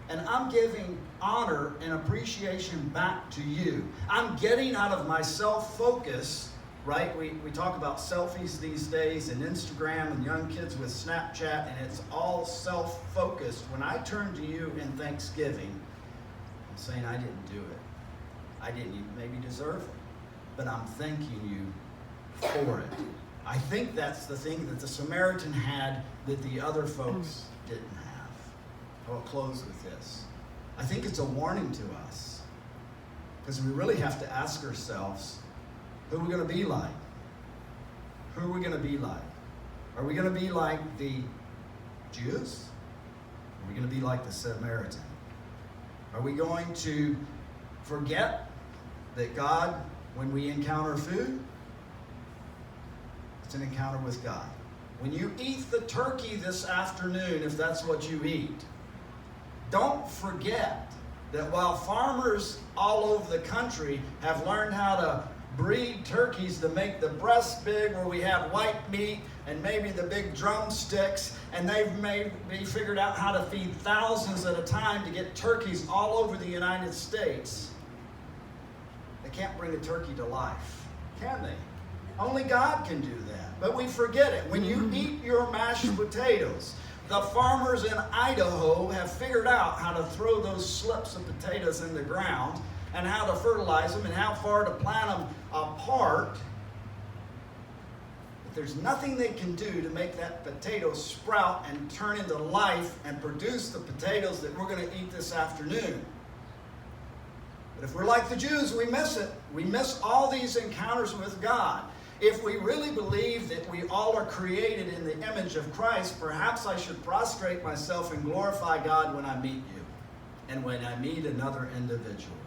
And I'm giving honor and appreciation back to you. I'm getting out of my self-focus, right? We talk about selfies these days and Instagram and young kids with Snapchat, and it's all self-focused. When I turn to you in thanksgiving, I'm saying I didn't do it. I didn't even maybe deserve it, but I'm thanking you for it. I think that's the thing that the Samaritan had that the other folks didn't have. I'll close with this. I think it's a warning to us, because we really have to ask ourselves, who are we going to be like? Who are we going to be like? Are we going to be like the Jews? Are we going to be like the Samaritan? Are we going to forget that God, when we encounter food, it's an encounter with God? When you eat the turkey this afternoon, if that's what you eat, don't forget that while farmers all over the country have learned how to breed turkeys to make the breasts big, where we have white meat and maybe the big drumsticks, and they've maybe figured out how to feed thousands at a time to get turkeys all over the United States, they can't bring a turkey to life, can they? Only God can do that. But we forget it. When you eat your mashed potatoes, the farmers in Idaho have figured out how to throw those slips of potatoes in the ground and how to fertilize them and how far to plant them apart. But there's nothing they can do to make that potato sprout and turn into life and produce the potatoes that we're going to eat this afternoon. But if we're like the Jews, we miss it. We miss all these encounters with God. If we really believe that we all are created in the image of Christ, perhaps I should prostrate myself and glorify God when I meet you and when I meet another individual.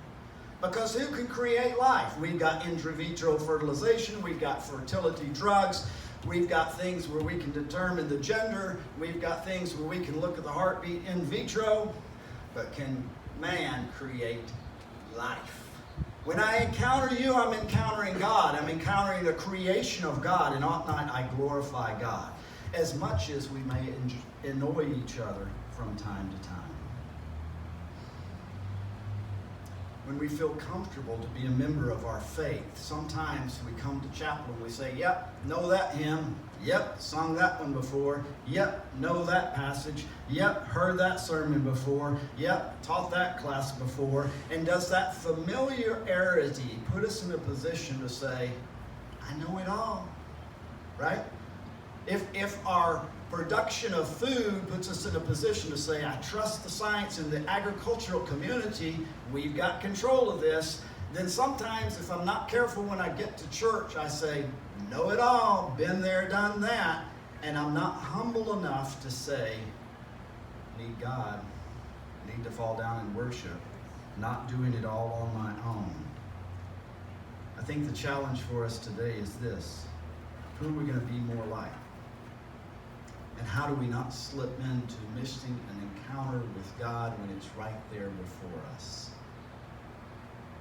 Because who can create life? We've got in vitro fertilization, we've got fertility drugs, we've got things where we can determine the gender, we've got things where we can look at the heartbeat in vitro, but can man create life? When I encounter you, I'm encountering God. I'm encountering the creation of God, and ought not I glorify God, as much as we may annoy each other from time to time. When we feel comfortable to be a member of our faith, sometimes we come to chapel and we say, yep, know that hymn. Yep, sung that one before. Yep, know that passage. Yep, heard that sermon before. Yep, taught that class before. And does that familiarity put us in a position to say, I know it all, right? If our production of food puts us in a position to say, I trust the science and the agricultural community, we've got control of this, then sometimes if I'm not careful when I get to church, I say, know it all, been there, done that, and I'm not humble enough to say, need God, need to fall down and worship, not doing it all on my own. I think the challenge for us today is this: who are we going to be more like? And how do we not slip into missing an encounter with God when it's right there before us?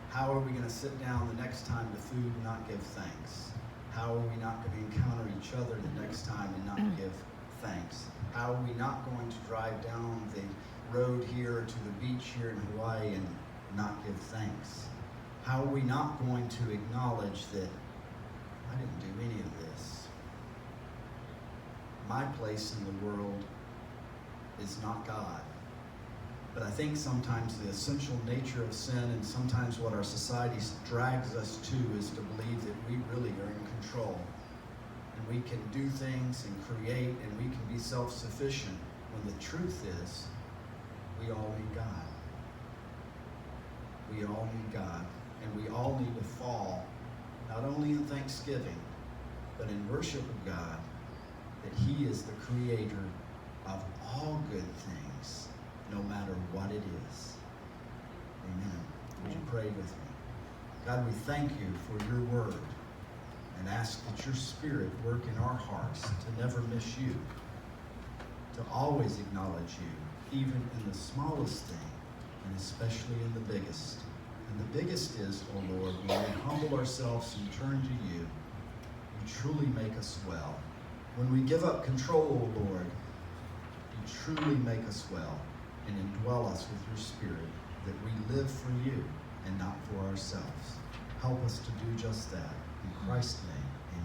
How are we going to sit down the next time to food and not give thanks? How are we not going to encounter each other the next time and not give thanks? How are we not going to drive down the road here to the beach here in Hawaii and not give thanks? How are we not going to acknowledge that I didn't do any of this? My place in the world is not God. But I think sometimes the essential nature of sin, and sometimes what our society drags us to, is to believe that we really are in control. And we can do things and create, and we can be self-sufficient, when the truth is, we all need God. We all need God. And we all need to fall, not only in thanksgiving, but in worship of God, that He is the creator of all good things, no matter what it is. Amen. Would you pray with me? God, we thank you for your word and ask that your Spirit work in our hearts to never miss you, to always acknowledge you, even in the smallest thing, and especially in the biggest. And the biggest is, oh Lord, when we humble ourselves and turn to you, you truly make us well. When we give up control, oh Lord, you truly make us well. and indwell us with your Spirit, that we live for you and not for ourselves. Help us to do just that. In Christ's name, amen.